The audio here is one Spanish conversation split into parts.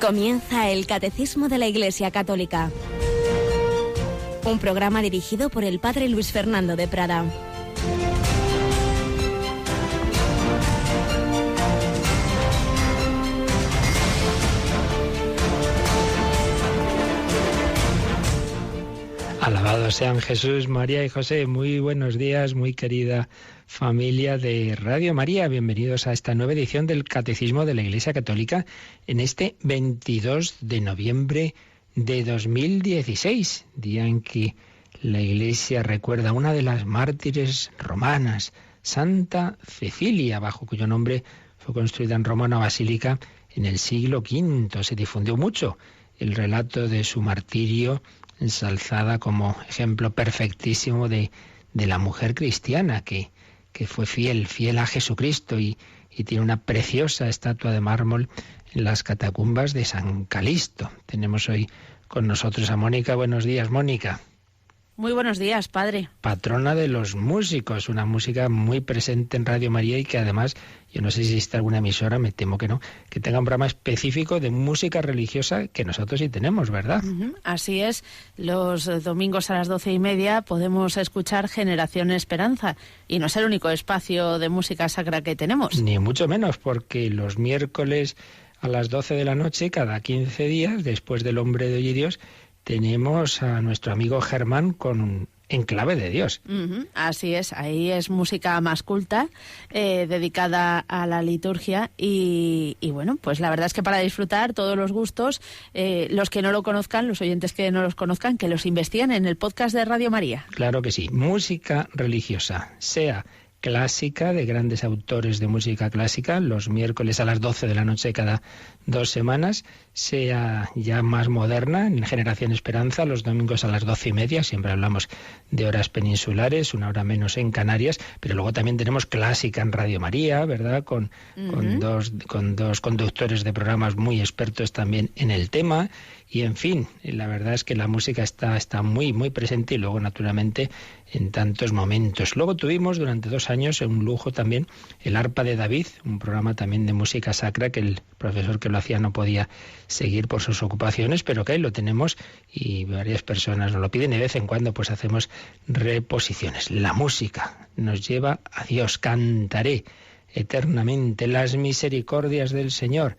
Comienza el Catecismo de la Iglesia Católica. Un programa dirigido por el Padre Luis Fernando de Prada. Alabados sean Jesús, María y José. Muy buenos días, muy querida familia de Radio María. Bienvenidos a esta nueva edición del Catecismo de la Iglesia Católica en este 22 de noviembre de 2016, día en que la Iglesia recuerda a una de las mártires romanas, Santa Cecilia, bajo cuyo nombre fue construida en Roma una basílica en el siglo V. Se difundió mucho el relato de su martirio, ensalzada como ejemplo perfectísimo de la mujer cristiana que fue fiel a Jesucristo y tiene una preciosa estatua de mármol en las catacumbas de San Calixto. Tenemos hoy con nosotros a Mónica. Buenos días, Mónica. Muy buenos días, padre. Patrona de los músicos, una música muy presente en Radio María y que además, yo no sé si existe alguna emisora, me temo que no, que tenga un programa específico de música religiosa que nosotros sí tenemos, ¿verdad? Así es, los domingos a las 12:30 podemos escuchar Generación Esperanza y no es el único espacio de música sacra que tenemos. Ni mucho menos, porque los miércoles a las 12 de la noche, cada 15 días, después del Hombre de Hoy y Dios, tenemos a nuestro amigo Germán con En Clave de Dios. Así es, ahí es música más culta, dedicada a la liturgia y bueno, pues la verdad es que para disfrutar todos los gustos, los que no lo conozcan, los oyentes que no los conozcan, que los investiguen en el podcast de Radio María. Claro que sí, música religiosa, sea clásica, de grandes autores de música clásica, los miércoles a las 12 de la noche cada 2 semanas, sea ya más moderna, en Generación Esperanza, los domingos a las 12:30, siempre hablamos de horas peninsulares, una hora menos en Canarias, pero luego también tenemos clásica en Radio María, ¿verdad?, con dos conductores de programas muy expertos también en el tema. Y en fin, la verdad es que la música está muy, muy presente y luego, naturalmente, en tantos momentos. Luego tuvimos durante 2 años un lujo también el Arpa de David, un programa también de música sacra que el profesor que lo hacía no podía seguir por sus ocupaciones, pero que ahí lo tenemos y varias personas nos lo piden y de vez en cuando pues hacemos reposiciones. La música nos lleva a Dios. Cantaré eternamente las misericordias del Señor.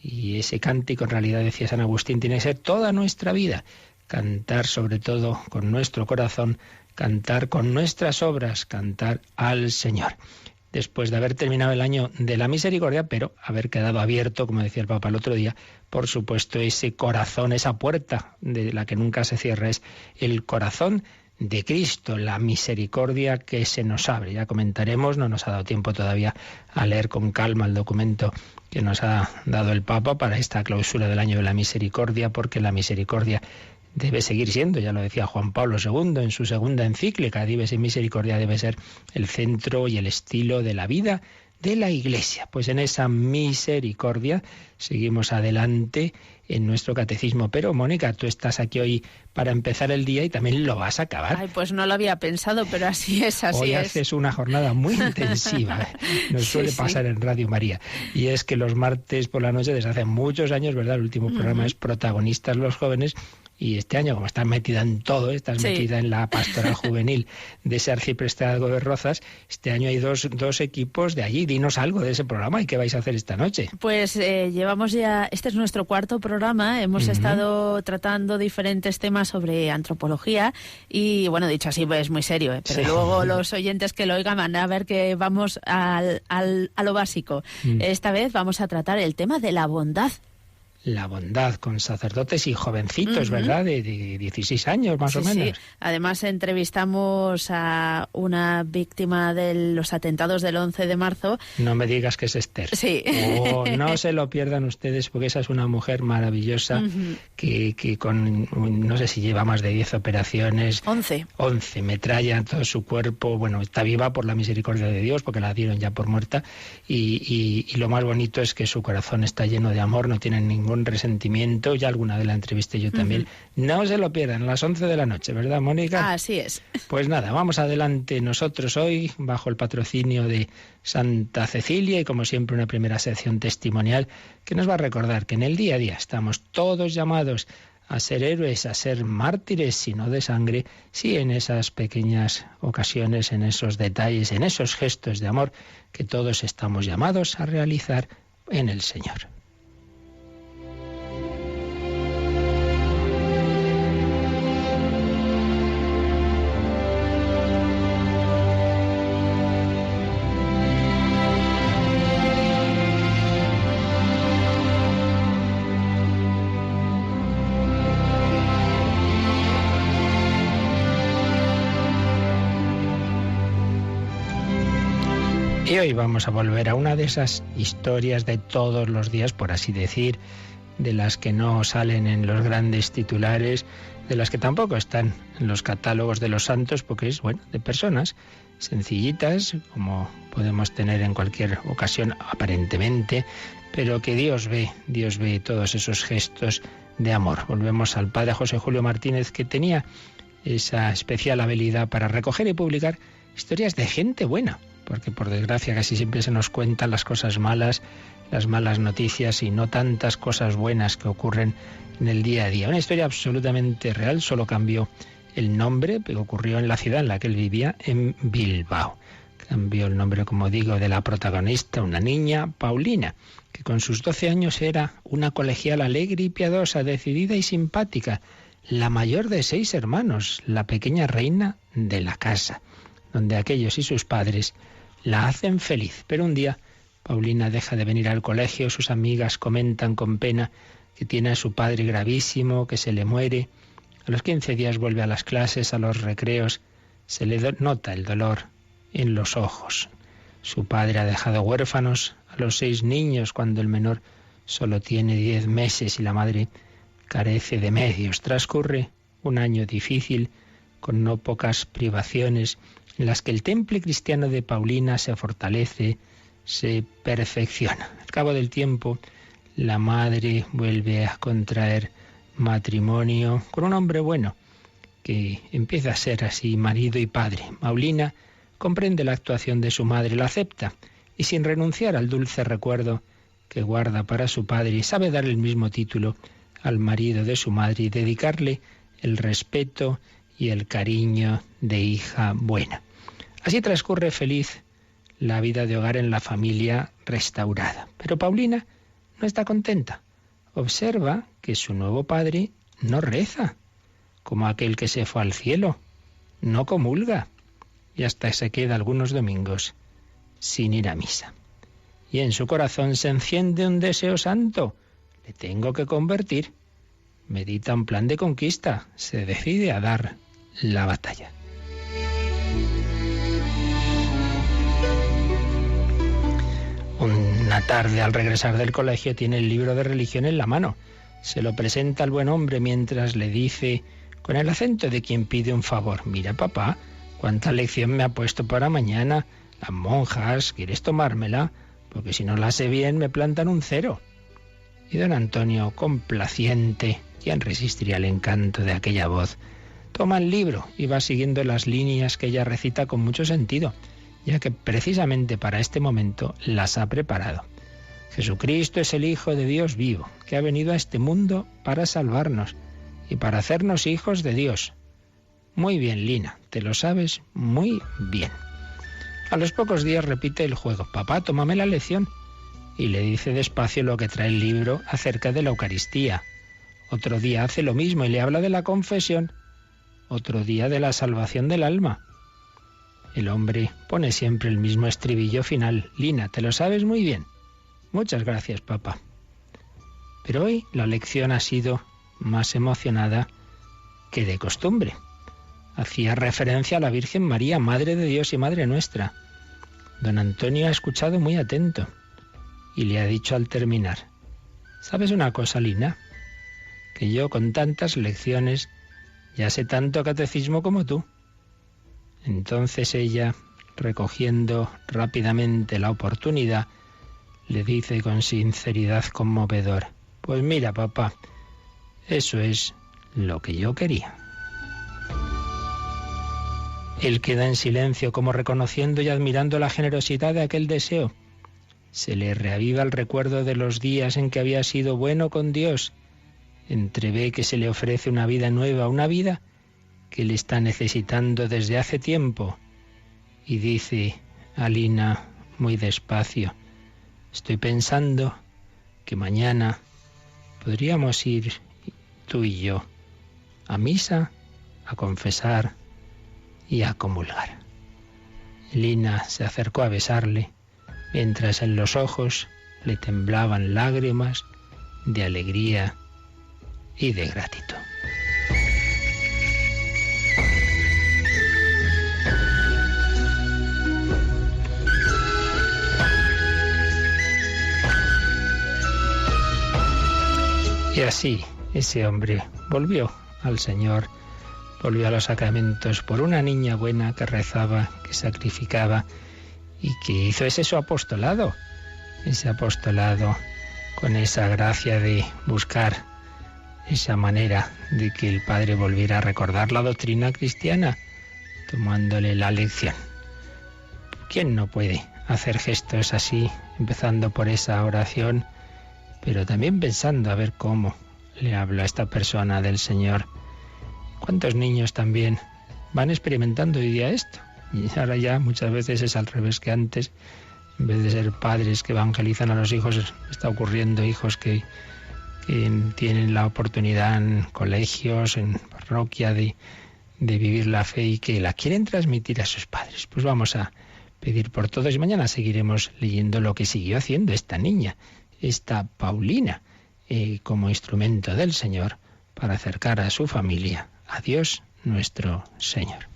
Y ese cántico, en realidad, decía San Agustín, tiene que ser toda nuestra vida. Cantar sobre todo con nuestro corazón, cantar con nuestras obras, cantar al Señor. Después de haber terminado el año de la misericordia, pero haber quedado abierto, como decía el Papa el otro día, por supuesto, ese corazón, esa puerta de la que nunca se cierra, es el corazón de Cristo, la misericordia que se nos abre. Ya comentaremos, no nos ha dado tiempo todavía a leer con calma el documento que nos ha dado el Papa para esta clausura del año de la misericordia, porque la misericordia debe seguir siendo, ya lo decía Juan Pablo II en su segunda encíclica, Dives in Misericordia debe ser el centro y el estilo de la vida de la Iglesia. Pues en esa misericordia seguimos adelante en nuestro catecismo. Pero, Mónica, tú estás aquí hoy para empezar el día y también lo vas a acabar. Ay, pues no lo había pensado, pero así es, así hoy es. Hoy haces una jornada muy intensiva, nos suele pasar en Radio María. Y es que los martes por la noche, desde hace muchos años, ¿verdad? El último programa es Protagonistas los Jóvenes. Y este año, como estás metida en todo, estás metida en la pastoral juvenil de ese arciprestazgo de Rozas, este año hay dos equipos de allí. Dinos algo de ese programa y qué vais a hacer esta noche. Pues llevamos ya, este es nuestro 4º programa, hemos estado tratando diferentes temas sobre antropología y, bueno, dicho así, pues es muy serio, pero luego los oyentes que lo oigan van a ver que vamos a lo básico. Esta vez vamos a tratar el tema de la bondad. La bondad, con sacerdotes y jovencitos, ¿verdad? De 16 años, más o menos. Sí. Además, entrevistamos a una víctima de los atentados del 11 de marzo. No me digas que es Esther. Sí. Oh, no se lo pierdan ustedes, porque esa es una mujer maravillosa que con, no sé si lleva más de 10 operaciones. 11. Metralla en todo su cuerpo. Bueno, está viva por la misericordia de Dios, porque la dieron ya por muerta. Y lo más bonito es que su corazón está lleno de amor, no tiene ningún ningún resentimiento. Ya alguna vez la entrevisté yo también. No se lo pierdan, a las 11 de la noche, ¿verdad, Mónica? Así es. Pues nada, vamos adelante nosotros hoy, bajo el patrocinio de Santa Cecilia, y como siempre una primera sección testimonial que nos va a recordar que en el día a día estamos todos llamados a ser héroes, a ser mártires, si no de sangre, sí en esas pequeñas ocasiones, en esos detalles, en esos gestos de amor que todos estamos llamados a realizar en el Señor. Y hoy vamos a volver a una de esas historias de todos los días, por así decir, de las que no salen en los grandes titulares, de las que tampoco están en los catálogos de los santos, porque es, bueno, de personas sencillitas, como podemos tener en cualquier ocasión aparentemente, pero que Dios ve todos esos gestos de amor. Volvemos al padre José Julio Martínez, que tenía esa especial habilidad para recoger y publicar historias de gente buena, porque por desgracia casi siempre se nos cuentan las cosas malas, las malas noticias y no tantas cosas buenas que ocurren en el día a día. Una historia absolutamente real, solo cambió el nombre, pero ocurrió en la ciudad en la que él vivía, en Bilbao. Cambió el nombre, como digo, de la protagonista, una niña, Paulina, que con sus 12 años era una colegiala alegre y piadosa, decidida y simpática, la mayor de 6 hermanos, la pequeña reina de la casa, donde aquellos y sus padres la hacen feliz. Pero un día Paulina deja de venir al colegio, sus amigas comentan con pena que tiene a su padre gravísimo, que se le muere. A los 15 días vuelve a las clases, a los recreos, se le nota el dolor en los ojos. Su padre ha dejado huérfanos a los 6 niños cuando el menor solo tiene 10 meses y la madre carece de medios. Transcurre un año difícil, con no pocas privaciones, en las que el temple cristiano de Paulina se fortalece, se perfecciona. Al cabo del tiempo, la madre vuelve a contraer matrimonio con un hombre bueno, que empieza a ser así marido y padre. Paulina comprende la actuación de su madre, la acepta, y sin renunciar al dulce recuerdo que guarda para su padre, sabe dar el mismo título al marido de su madre y dedicarle el respeto y el cariño de hija buena. Así transcurre feliz la vida de hogar en la familia restaurada. Pero Paulina no está contenta. Observa que su nuevo padre no reza, como aquel que se fue al cielo, no comulga, y hasta se queda algunos domingos sin ir a misa. Y en su corazón se enciende un deseo santo. Le tengo que convertir. Medita un plan de conquista. Se decide a dar la batalla. Una tarde, al regresar del colegio, tiene el libro de religión en la mano. Se lo presenta al buen hombre mientras le dice, con el acento de quien pide un favor: mira, papá, cuánta lección me ha puesto para mañana. Las monjas, ¿quieres tomármela? Porque si no la sé bien me plantan un 0. Y don Antonio, complaciente, ¿quién resistiría el encanto de aquella voz? Toma el libro y va siguiendo las líneas que ella recita con mucho sentido, ya que precisamente para este momento las ha preparado. Jesucristo es el Hijo de Dios vivo, que ha venido a este mundo para salvarnos y para hacernos hijos de Dios. Muy bien, Lina, te lo sabes muy bien. A los pocos días repite el juego: papá, tómame la lección. Y le dice despacio lo que trae el libro acerca de la Eucaristía. Otro día hace lo mismo y le habla de la confesión. Otro día de la salvación del alma. El hombre pone siempre el mismo estribillo final: Lina, te lo sabes muy bien. Muchas gracias, papá. Pero hoy la lección ha sido más emocionada que de costumbre. Hacía referencia a la Virgen María, Madre de Dios y Madre nuestra. Don Antonio ha escuchado muy atento y le ha dicho al terminar: ¿sabes una cosa, Lina? Que yo con tantas lecciones ya sé tanto catecismo como tú. Entonces ella, recogiendo rápidamente la oportunidad, le dice con sinceridad conmovedora: Pues mira, papá, eso es lo que yo quería. Él queda en silencio, como reconociendo y admirando la generosidad de aquel deseo. Se le reaviva el recuerdo de los días en que había sido bueno con Dios. Entrevé que se le ofrece una vida nueva, una vida que él está necesitando desde hace tiempo. Y dice a Lina muy despacio: estoy pensando que mañana podríamos ir tú y yo a misa, a confesar y a comulgar. Lina se acercó a besarle, mientras en los ojos le temblaban lágrimas de alegría y de gratitud. Y así ese hombre volvió al Señor, volvió a los sacramentos por una niña buena que rezaba, que sacrificaba y que hizo ese su apostolado con esa gracia de buscar esa manera de que el Padre volviera a recordar la doctrina cristiana, tomándole la lección. ¿Quién no puede hacer gestos así, empezando por esa oración, pero también pensando a ver cómo le habla a esta persona del Señor? ¿Cuántos niños también van experimentando hoy día esto? Y ahora ya muchas veces es al revés que antes. En vez de ser padres que evangelizan a los hijos, está ocurriendo hijos que tienen la oportunidad en colegios, en parroquia, de vivir la fe y que la quieren transmitir a sus padres. Pues vamos a pedir por todos y mañana seguiremos leyendo lo que siguió haciendo esta niña, esta Paulina, como instrumento del Señor para acercar a su familia a Dios nuestro Señor.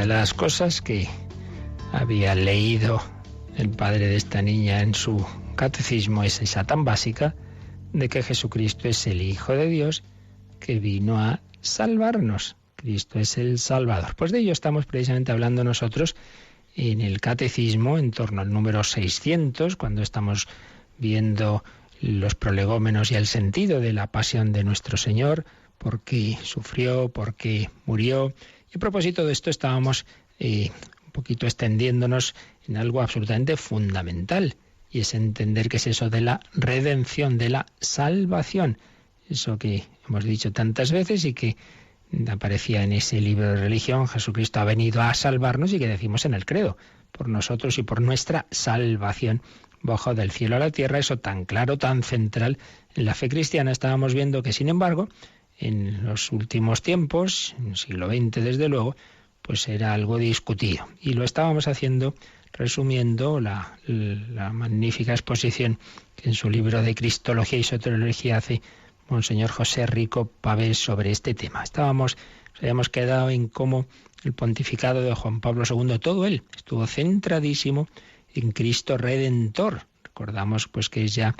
Las cosas que había leído el padre de esta niña en su catecismo es esa tan básica de que Jesucristo es el Hijo de Dios que vino a salvarnos. Cristo es el Salvador. Pues de ello estamos precisamente hablando nosotros en el catecismo en torno al número 600, cuando estamos viendo los prolegómenos y el sentido de la pasión de nuestro Señor, por qué sufrió, por qué murió. Y a propósito de esto estábamos un poquito extendiéndonos en algo absolutamente fundamental, y es entender qué es eso de la redención, de la salvación. Eso que hemos dicho tantas veces y que aparecía en ese libro de religión: Jesucristo ha venido a salvarnos, y que decimos en el credo, por nosotros y por nuestra salvación. Bajó del cielo a la tierra, eso tan claro, tan central en la fe cristiana. Estábamos viendo que, sin embargo, en los últimos tiempos, en el siglo XX desde luego, pues era algo discutido. Y lo estábamos haciendo resumiendo la magnífica exposición que en su libro de Cristología y Soteriología hace Monseñor José Rico Pavés sobre este tema. Nos habíamos quedado en cómo el pontificado de Juan Pablo II, todo él, estuvo centradísimo en Cristo Redentor. Recordamos pues que es ya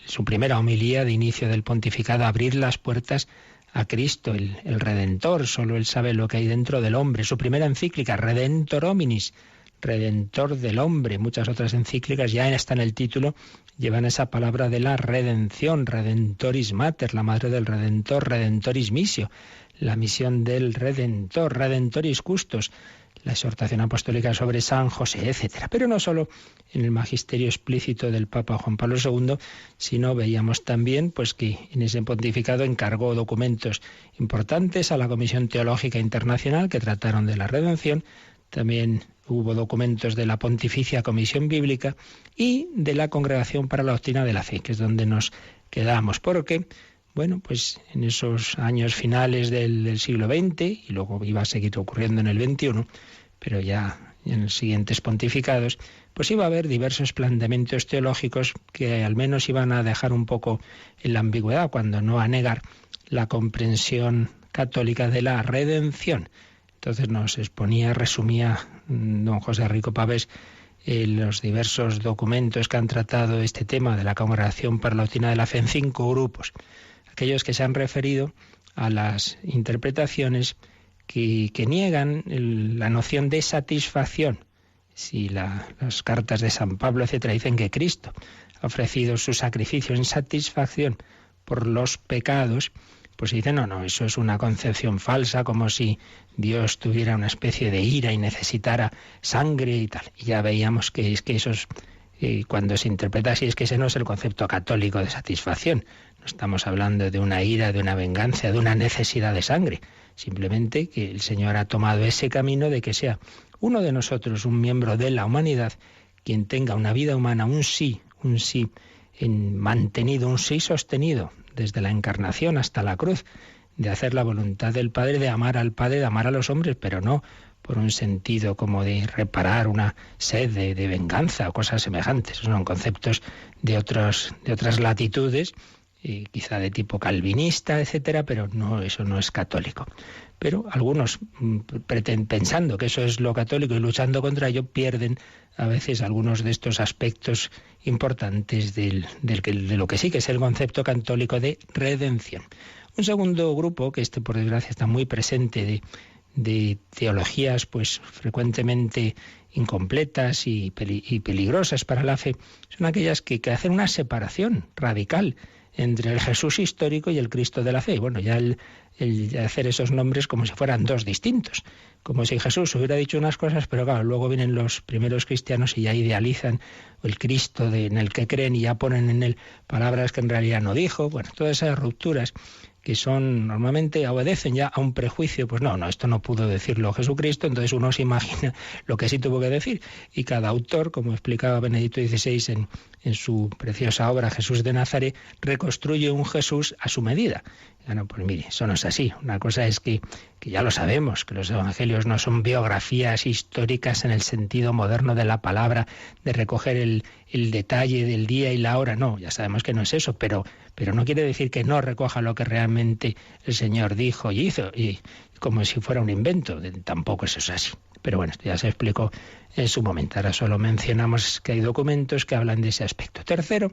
su primera homilía de inicio del pontificado, abrir las puertas a Cristo, el Redentor. Solo él sabe lo que hay dentro del hombre. Su primera encíclica, Redentor Hominis, Redentor del hombre. Muchas otras encíclicas ya están en el título, llevan esa palabra de la redención, Redentoris Mater, la madre del Redentor, Redentoris Missio, la misión del Redentor, Redentoris Custos, la exhortación apostólica sobre San José, etc. Pero no solo en el magisterio explícito del Papa Juan Pablo II, sino veíamos también pues que en ese pontificado encargó documentos importantes a la Comisión Teológica Internacional que trataron de la redención. También hubo documentos de la Pontificia Comisión Bíblica y de la Congregación para la Doctrina de la Fe, que es donde nos quedamos, porque, bueno, pues en esos años finales del siglo XX, y luego iba a seguir ocurriendo en el XXI, pero ya en los siguientes pontificados, pues iba a haber diversos planteamientos teológicos que al menos iban a dejar un poco en la ambigüedad, cuando no a negar la comprensión católica de la redención. Entonces nos exponía, resumía don José Rico Pavés los diversos documentos que han tratado este tema de la Congregación para la Doctrina de la Fe en 5 grupos. Aquellos que se han referido a las interpretaciones que niegan la noción de satisfacción. Si las cartas de San Pablo, etcétera, dicen que Cristo ha ofrecido su sacrificio en satisfacción por los pecados, pues dicen, no, eso es una concepción falsa, como si Dios tuviera una especie de ira y necesitara sangre y tal. Y ya veíamos que es que eso es, cuando se interpreta así, es que ese no es el concepto católico de satisfacción. No estamos hablando de una ira, de una venganza, de una necesidad de sangre. Simplemente que el Señor ha tomado ese camino de que sea uno de nosotros, un miembro de la humanidad, quien tenga una vida humana, un sí mantenido, un sí sostenido, desde la encarnación hasta la cruz, de hacer la voluntad del Padre, de amar al Padre, de amar a los hombres, pero no por un sentido como de reparar una sed de venganza o cosas semejantes. Son conceptos de otras latitudes, quizá de tipo calvinista, etcétera, pero no, eso no es católico. Pero algunos, pensando que eso es lo católico y luchando contra ello, pierden a veces algunos de estos aspectos importantes de lo que sí que es el concepto católico de redención. Un segundo grupo, que por desgracia está muy presente, de teologías pues frecuentemente incompletas y peligrosas para la fe, son aquellas que hacen una separación radical entre el Jesús histórico y el Cristo de la fe. Bueno, ya el hacer esos nombres como si fueran dos distintos, como si Jesús hubiera dicho unas cosas, pero claro, luego vienen los primeros cristianos y ya idealizan el Cristo en el que creen y ya ponen en él palabras que en realidad no dijo. Bueno, todas esas rupturas que son normalmente obedecen ya a un prejuicio, pues no, esto no pudo decirlo Jesucristo, entonces uno se imagina lo que sí tuvo que decir. Y cada autor, como explicaba Benedicto XVI en su preciosa obra Jesús de Nazaret, reconstruye un Jesús a su medida. Bueno, pues mire, eso no es así. Una cosa es que ya lo sabemos, que los evangelios no son biografías históricas en el sentido moderno de la palabra, de recoger el detalle del día y la hora. No, ya sabemos que no es eso, pero no quiere decir que no recoja lo que realmente el Señor dijo y hizo, y como si fuera un invento. Tampoco eso es así. Pero bueno, esto ya se explicó en su momento. Ahora solo mencionamos que hay documentos que hablan de ese aspecto. Tercero,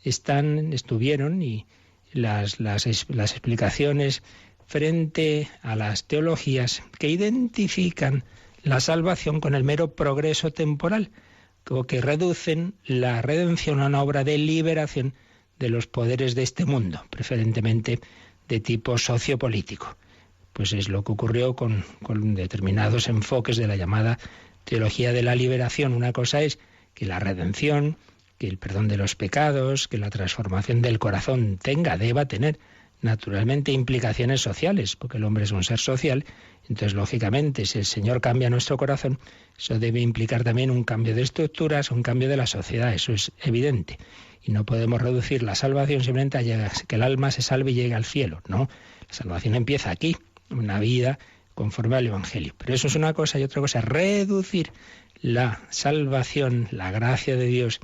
estuvieron y las explicaciones frente a las teologías que identifican la salvación con el mero progreso temporal, o que reducen la redención a una obra de liberación de los poderes de este mundo, preferentemente de tipo sociopolítico. Pues es lo que ocurrió con determinados enfoques de la llamada teología de la liberación. Una cosa es que la redención, que el perdón de los pecados, que la transformación del corazón deba tener naturalmente implicaciones sociales, porque el hombre es un ser social. Entonces, lógicamente, si el Señor cambia nuestro corazón, eso debe implicar también un cambio de estructuras, un cambio de la sociedad, eso es evidente. Y no podemos reducir la salvación simplemente a que el alma se salve y llegue al cielo. No, la salvación empieza aquí, una vida conforme al Evangelio. Pero eso es una cosa, y otra cosa es reducir la salvación, la gracia de Dios,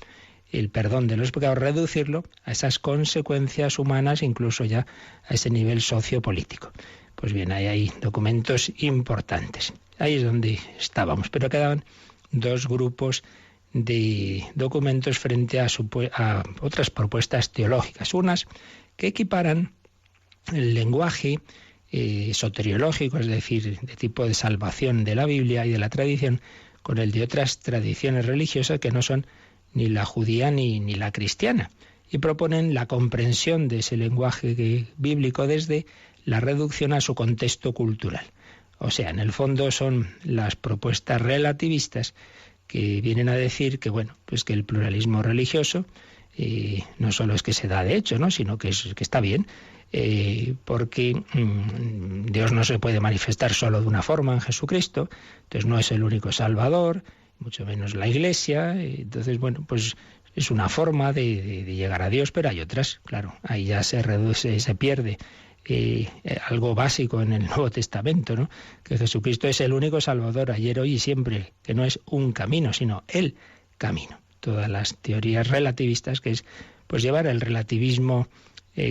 el perdón de los pecados, reducirlo a esas consecuencias humanas, incluso ya a ese nivel sociopolítico. Pues bien, ahí hay documentos importantes. Ahí es donde estábamos, pero quedaban dos grupos de documentos frente a otras propuestas teológicas. Unas que equiparan el lenguaje soteriológico, es decir, de tipo de salvación de la Biblia y de la tradición, con el de otras tradiciones religiosas que no son ni la judía ni la cristiana, y proponen la comprensión de ese lenguaje bíblico desde la reducción a su contexto cultural. O sea, en el fondo son las propuestas relativistas que vienen a decir que, bueno, pues que el pluralismo religioso no solo es que se da de hecho, ¿no?, sino que está bien, porque Dios no se puede manifestar solo de una forma en Jesucristo, entonces no es el único Salvador, mucho menos la Iglesia, entonces, bueno, pues es una forma de llegar a Dios, pero hay otras, claro, ahí ya se reduce, se pierde algo básico en el Nuevo Testamento, ¿no?, que Jesucristo es el único Salvador ayer, hoy y siempre, que no es un camino, sino el camino. Todas las teorías relativistas, que es pues llevar el relativismo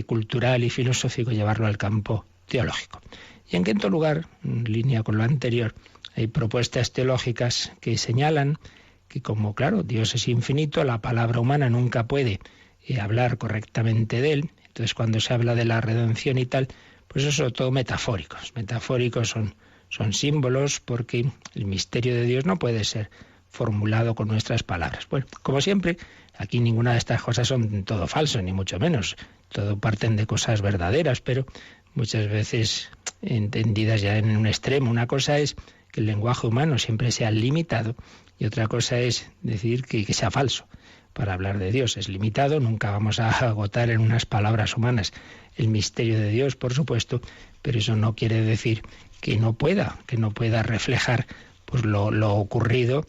cultural y filosófico, llevarlo al campo teológico. Y en quinto lugar, en línea con lo anterior, hay propuestas teológicas que señalan que como, claro, Dios es infinito, la palabra humana nunca puede hablar correctamente de él. Entonces, cuando se habla de la redención y tal, pues eso es todo metafóricos. Metafóricos son símbolos, porque el misterio de Dios no puede ser formulado con nuestras palabras. Bueno, como siempre, aquí ninguna de estas cosas son todo falso, ni mucho menos. Todo parten de cosas verdaderas, pero muchas veces entendidas ya en un extremo. Una cosa es que el lenguaje humano siempre sea limitado y otra cosa es decir que sea falso. Para hablar de Dios es limitado, nunca vamos a agotar en unas palabras humanas el misterio de Dios, por supuesto, pero eso no quiere decir que no pueda reflejar pues lo ocurrido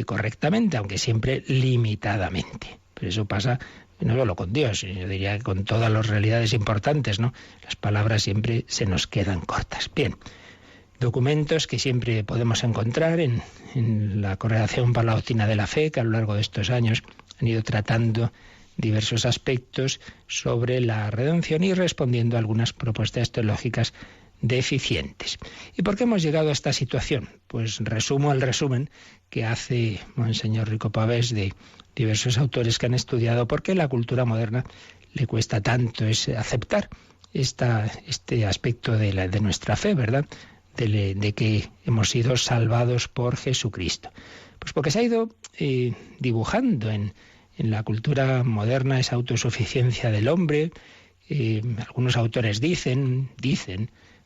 correctamente, aunque siempre limitadamente. Pero eso pasa no solo con Dios, yo diría que con todas las realidades importantes, ¿no? Las palabras siempre se nos quedan cortas. Bien, documentos que siempre podemos encontrar en la Congregación para la Doctrina de la Fe, que a lo largo de estos años han ido tratando diversos aspectos sobre la redención y respondiendo a algunas propuestas teológicas deficientes. ¿Y por qué hemos llegado a esta situación? Pues resumo el resumen que hace Monseñor Rico Pavés de diversos autores que han estudiado por qué la cultura moderna le cuesta tanto aceptar este aspecto de nuestra fe, ¿verdad?, de que hemos sido salvados por Jesucristo. Pues porque se ha ido dibujando en la cultura moderna esa autosuficiencia del hombre. Algunos autores dicen,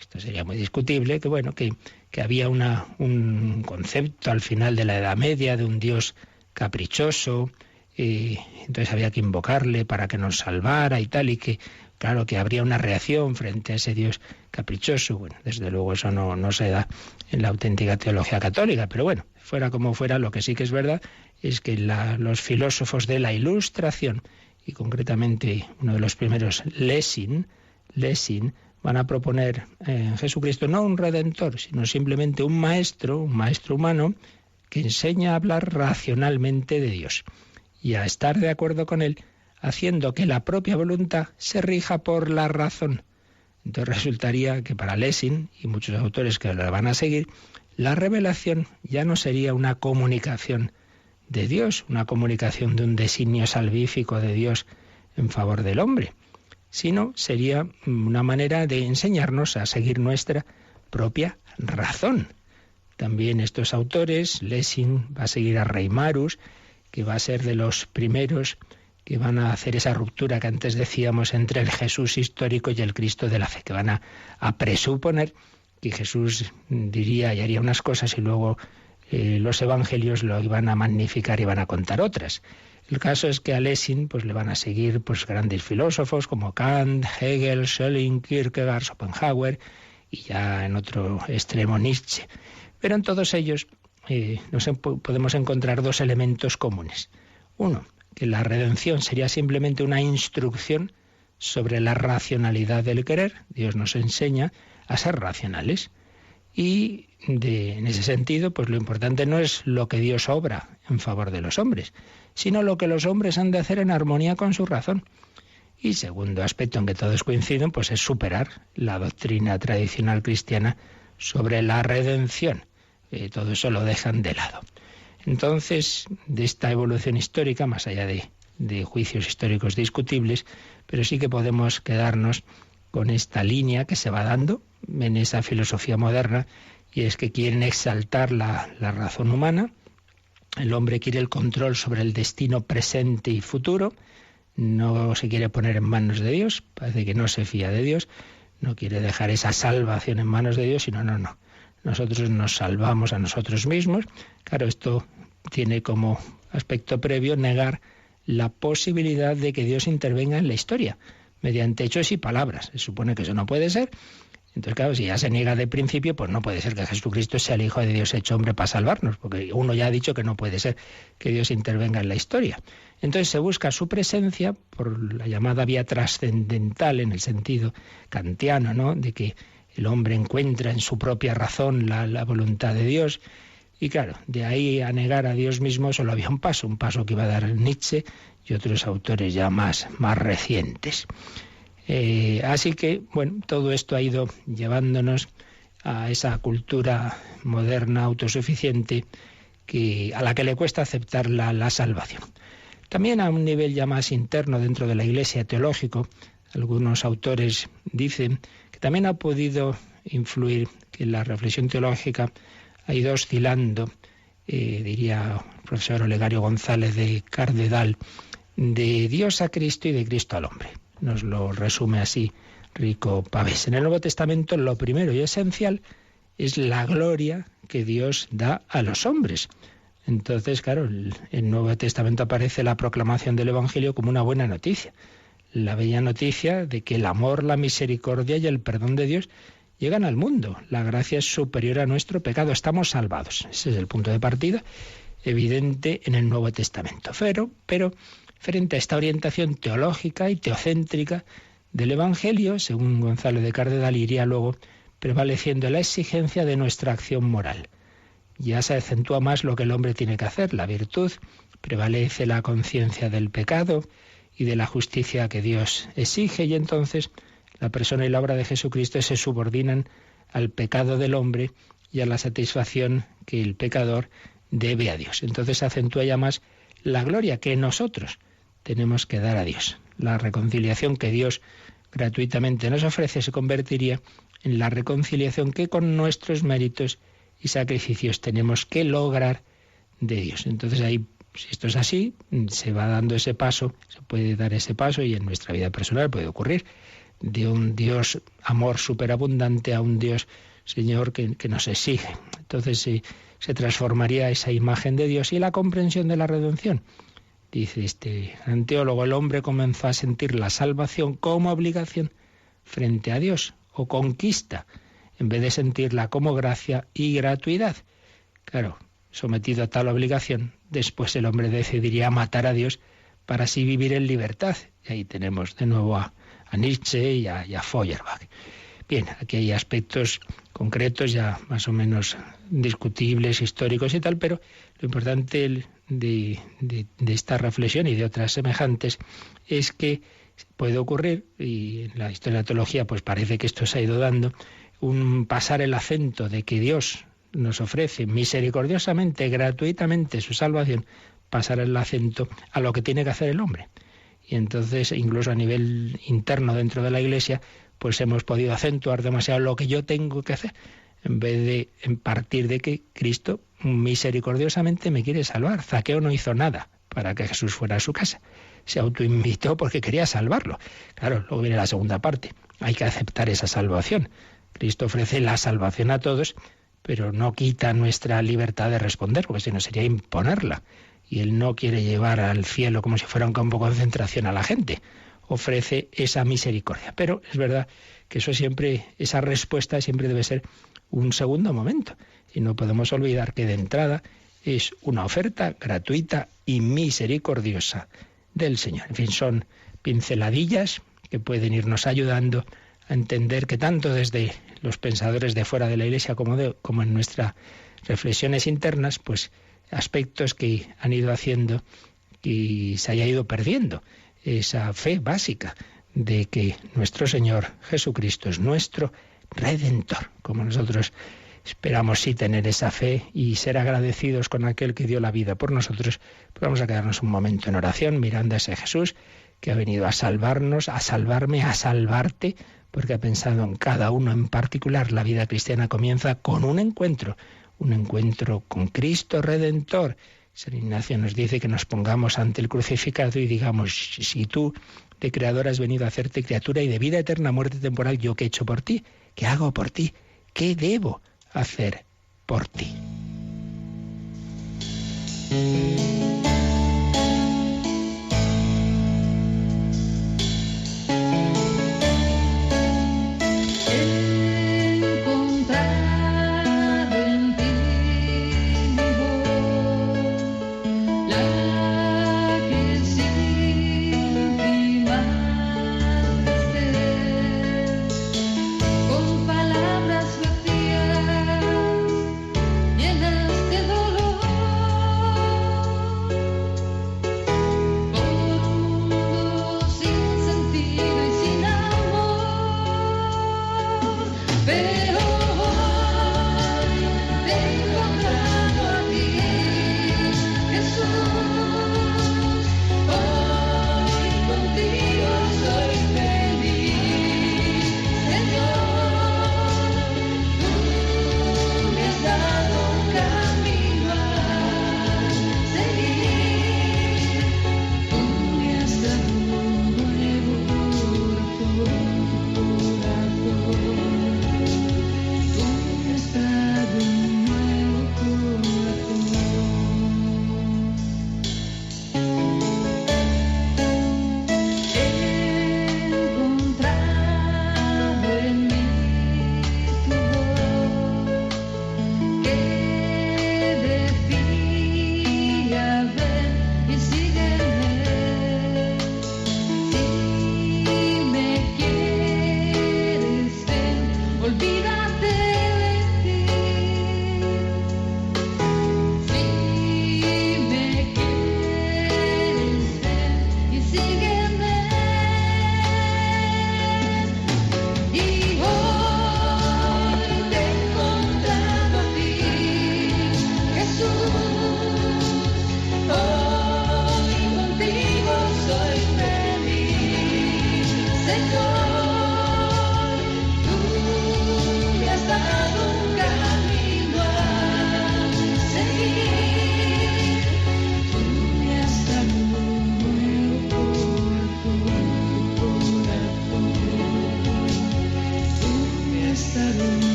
esto sería muy discutible, que bueno, que había un concepto al final de la Edad Media de un Dios caprichoso, entonces había que invocarle para que nos salvara y tal, y que claro que habría una reacción frente a ese Dios caprichoso. Bueno, desde luego eso no se da en la auténtica teología católica, pero bueno, fuera como fuera, lo que sí que es verdad es que los filósofos de la Ilustración, y concretamente uno de los primeros, Lessing, van a proponer en Jesucristo no un redentor, sino simplemente un maestro humano que enseña a hablar racionalmente de Dios y a estar de acuerdo con él, haciendo que la propia voluntad se rija por la razón. Entonces resultaría que para Lessing y muchos autores que lo van a seguir, la revelación ya no sería una comunicación de Dios, una comunicación de un designio salvífico de Dios en favor del hombre, sino sería una manera de enseñarnos a seguir nuestra propia razón. También estos autores, Lessing va a seguir a Reimarus, que va a ser de los primeros que van a hacer esa ruptura que antes decíamos entre el Jesús histórico y el Cristo de la fe, que van a presuponer que Jesús diría y haría unas cosas y luego los evangelios lo iban a magnificar y van a contar otras. El caso es que a Lessing pues le van a seguir pues grandes filósofos como Kant, Hegel, Schelling, Kierkegaard, Schopenhauer y ya en otro extremo Nietzsche. Pero en todos ellos podemos encontrar dos elementos comunes. Uno, que la redención sería simplemente una instrucción sobre la racionalidad del querer. Dios nos enseña a ser racionales. Y en ese sentido, pues lo importante no es lo que Dios obra en favor de los hombres, sino lo que los hombres han de hacer en armonía con su razón. Y segundo aspecto en que todos coinciden, pues es superar la doctrina tradicional cristiana sobre la redención. Todo eso lo dejan de lado. Entonces, de esta evolución histórica, más allá de juicios históricos discutibles, pero sí que podemos quedarnos con esta línea que se va dando en esa filosofía moderna, y es que quieren exaltar la razón humana. El hombre quiere el control sobre el destino presente y futuro, no se quiere poner en manos de Dios, parece que no se fía de Dios, no quiere dejar esa salvación en manos de Dios, sino no. Nosotros nos salvamos a nosotros mismos. Claro, esto tiene como aspecto previo negar la posibilidad de que Dios intervenga en la historia, mediante hechos y palabras. Se supone que eso no puede ser. Entonces, claro, si ya se niega de principio, pues no puede ser que Jesucristo sea el Hijo de Dios hecho hombre para salvarnos, porque uno ya ha dicho que no puede ser que Dios intervenga en la historia. Entonces se busca su presencia por la llamada vía trascendental, en el sentido kantiano, ¿no?, de que el hombre encuentra en su propia razón la voluntad de Dios. Y claro, de ahí a negar a Dios mismo solo había un paso que iba a dar Nietzsche y otros autores ya más recientes. Así que, bueno, todo esto ha ido llevándonos a esa cultura moderna, autosuficiente, a la que le cuesta aceptar la salvación. También a un nivel ya más interno dentro de la Iglesia, teológico, algunos autores dicen que también ha podido influir que la reflexión teológica ha ido oscilando, diría el profesor Olegario González de Cardedal, de Dios a Cristo y de Cristo al hombre. Nos lo resume así Rico Pavés. En el Nuevo Testamento lo primero y esencial es la gloria que Dios da a los hombres. Entonces, claro, en el Nuevo Testamento aparece la proclamación del Evangelio como una buena noticia. La bella noticia de que el amor, la misericordia y el perdón de Dios llegan al mundo. La gracia es superior a nuestro pecado. Estamos salvados. Ese es el punto de partida evidente en el Nuevo Testamento. Pero frente a esta orientación teológica y teocéntrica del Evangelio, según Gonzalo de Cardedal, iría luego prevaleciendo la exigencia de nuestra acción moral. Ya se acentúa más lo que el hombre tiene que hacer, la virtud, prevalece la conciencia del pecado y de la justicia que Dios exige, y entonces la persona y la obra de Jesucristo se subordinan al pecado del hombre y a la satisfacción que el pecador debe a Dios. Entonces se acentúa ya más la gloria que nosotros tenemos que dar a Dios. La reconciliación que Dios gratuitamente nos ofrece se convertiría en la reconciliación que con nuestros méritos y sacrificios tenemos que lograr de Dios. Entonces ahí, si esto es así, se va dando ese paso, se puede dar ese paso, y en nuestra vida personal puede ocurrir, de un Dios amor superabundante a un Dios, Señor, que nos exige. Entonces se transformaría esa imagen de Dios y la comprensión de la redención. Dice este gran teólogo, el hombre comenzó a sentir la salvación como obligación frente a Dios, o conquista, en vez de sentirla como gracia y gratuidad. Claro, sometido a tal obligación, después el hombre decidiría matar a Dios para así vivir en libertad. Y ahí tenemos de nuevo a Nietzsche y a Feuerbach. Bien, aquí hay aspectos concretos ya más o menos discutibles, históricos y tal, pero lo importante de esta reflexión y de otras semejantes es que puede ocurrir, y en la historia de la teología pues parece que esto se ha ido dando, un pasar el acento de que Dios nos ofrece misericordiosamente, gratuitamente su salvación, pasar el acento a lo que tiene que hacer el hombre. Y entonces, incluso a nivel interno dentro de la Iglesia, pues hemos podido acentuar demasiado lo que yo tengo que hacer, en vez de partir de que Cristo misericordiosamente me quiere salvar. Zaqueo no hizo nada para que Jesús fuera a su casa. Se autoinvitó porque quería salvarlo. Claro, luego viene la segunda parte. Hay que aceptar esa salvación. Cristo ofrece la salvación a todos, pero no quita nuestra libertad de responder, porque si no sería imponerla. Y Él no quiere llevar al cielo como si fuera un campo de concentración a la gente. Ofrece esa misericordia. Pero es verdad que eso siempre, esa respuesta siempre debe ser un segundo momento. Y no podemos olvidar que de entrada es una oferta gratuita y misericordiosa del Señor. En fin, son pinceladillas que pueden irnos ayudando a entender que tanto desde los pensadores de fuera de la Iglesia como en nuestras reflexiones internas, pues aspectos que han ido haciendo y se haya ido perdiendo esa fe básica de que nuestro Señor Jesucristo es nuestro Redentor. Como nosotros esperamos sí tener esa fe y ser agradecidos con aquel que dio la vida por nosotros, pues vamos a quedarnos un momento en oración mirando a ese Jesús que ha venido a salvarnos, a salvarme, a salvarte, porque ha pensado en cada uno en particular. La vida cristiana comienza con un encuentro con Cristo Redentor. San Ignacio nos dice que nos pongamos ante el crucificado y digamos, si tú de Creador has venido a hacerte criatura y de vida eterna, muerte temporal, ¿yo qué he hecho por ti? ¿Qué hago por ti? ¿Qué debo hacer por ti?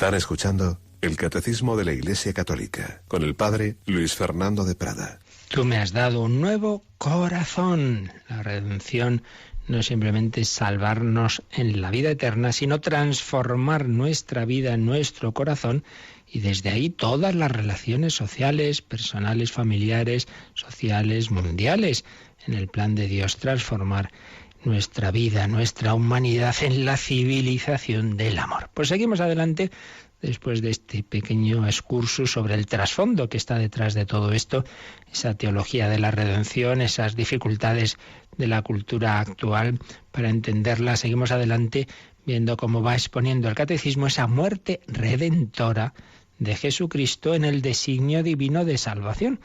Están escuchando el Catecismo de la Iglesia Católica con el Padre Luis Fernando de Prada. Tú me has dado un nuevo corazón. La redención no es simplemente salvarnos en la vida eterna, sino transformar nuestra vida, nuestro corazón, y desde ahí todas las relaciones sociales, personales, familiares, sociales, mundiales, en el plan de Dios, transformar nuestra vida, nuestra humanidad en la civilización del amor. Pues seguimos adelante después de este pequeño excursus sobre el trasfondo que está detrás de todo esto, esa teología de la redención, esas dificultades de la cultura actual. Para entenderla, seguimos adelante viendo cómo va exponiendo el Catecismo esa muerte redentora de Jesucristo en el designio divino de salvación.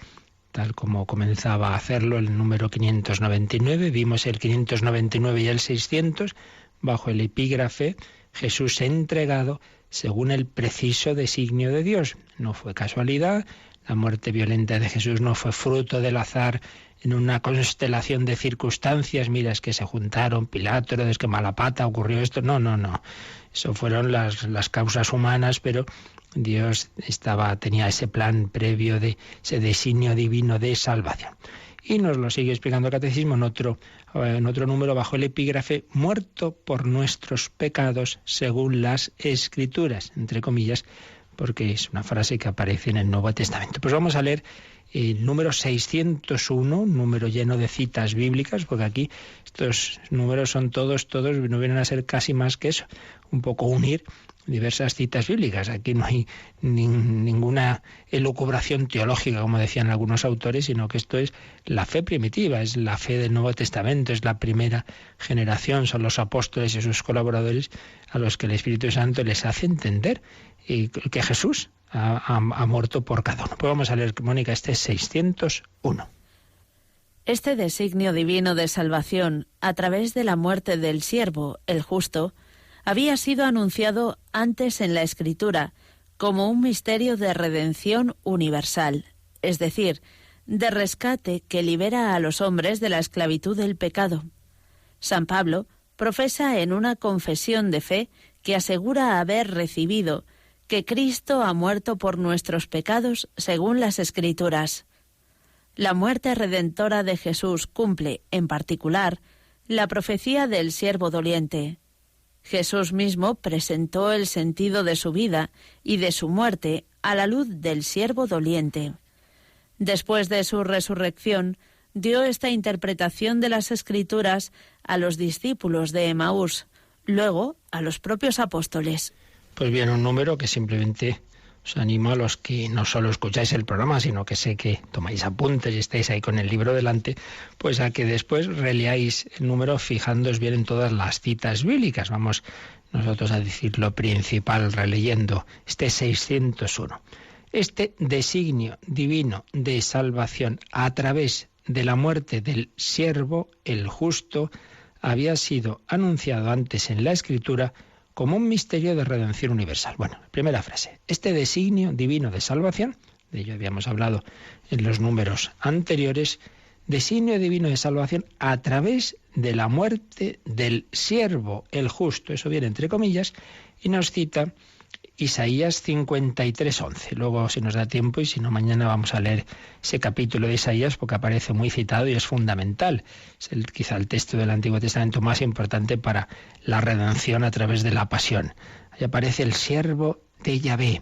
Tal como comenzaba a hacerlo el número 599, vimos el 599 y el 600, bajo el epígrafe Jesús entregado según el preciso designio de Dios. No fue casualidad, la muerte violenta de Jesús no fue fruto del azar en una constelación de circunstancias, mira, es que se juntaron Pilato, es que mala pata ocurrió esto, no. Eso fueron las causas humanas, pero Dios tenía ese plan previo de ese designio divino de salvación. Y nos lo sigue explicando el Catecismo en otro número bajo el epígrafe, muerto por nuestros pecados según las Escrituras, entre comillas, porque es una frase que aparece en el Nuevo Testamento. Pues vamos a leer el número 601, un número lleno de citas bíblicas, porque aquí estos números son todos, no vienen a ser casi más que eso, un poco unir diversas citas bíblicas. Aquí no hay ninguna elucubración teológica, como decían algunos autores, sino que esto es la fe primitiva, es la fe del Nuevo Testamento, es la primera generación, son los apóstoles y sus colaboradores a los que el Espíritu Santo les hace entender que Jesús ha muerto por cada uno. Pues vamos a leer, Mónica, este es 601. Este designio divino de salvación, a través de la muerte del siervo, el justo, había sido anunciado antes en la Escritura como un misterio de redención universal, es decir, de rescate que libera a los hombres de la esclavitud del pecado. San Pablo profesa en una confesión de fe que asegura haber recibido que Cristo ha muerto por nuestros pecados según las Escrituras. La muerte redentora de Jesús cumple, en particular, la profecía del siervo doliente. Jesús mismo presentó el sentido de su vida y de su muerte a la luz del siervo doliente. Después de su resurrección, dio esta interpretación de las Escrituras a los discípulos de Emaús, luego a los propios apóstoles. Pues bien, un número que simplemente os animo a los que no solo escucháis el programa, sino que sé que tomáis apuntes y estáis ahí con el libro delante, pues a que después releáis el número fijándoos bien en todas las citas bíblicas. Vamos nosotros a decir lo principal releyendo este 601. Este designio divino de salvación a través de la muerte del siervo, el justo, había sido anunciado antes en la Escritura como un misterio de redención universal. Bueno, primera frase. Este designio divino de salvación, de ello habíamos hablado en los números anteriores, designio divino de salvación a través de la muerte del siervo, el justo. Eso viene entre comillas y nos cita Isaías 53:11. Luego, si nos da tiempo, y si no, mañana vamos a leer ese capítulo de Isaías porque aparece muy citado y es fundamental. Es quizá el texto del Antiguo Testamento más importante para la redención a través de la pasión. Ahí aparece el siervo de Yahvé.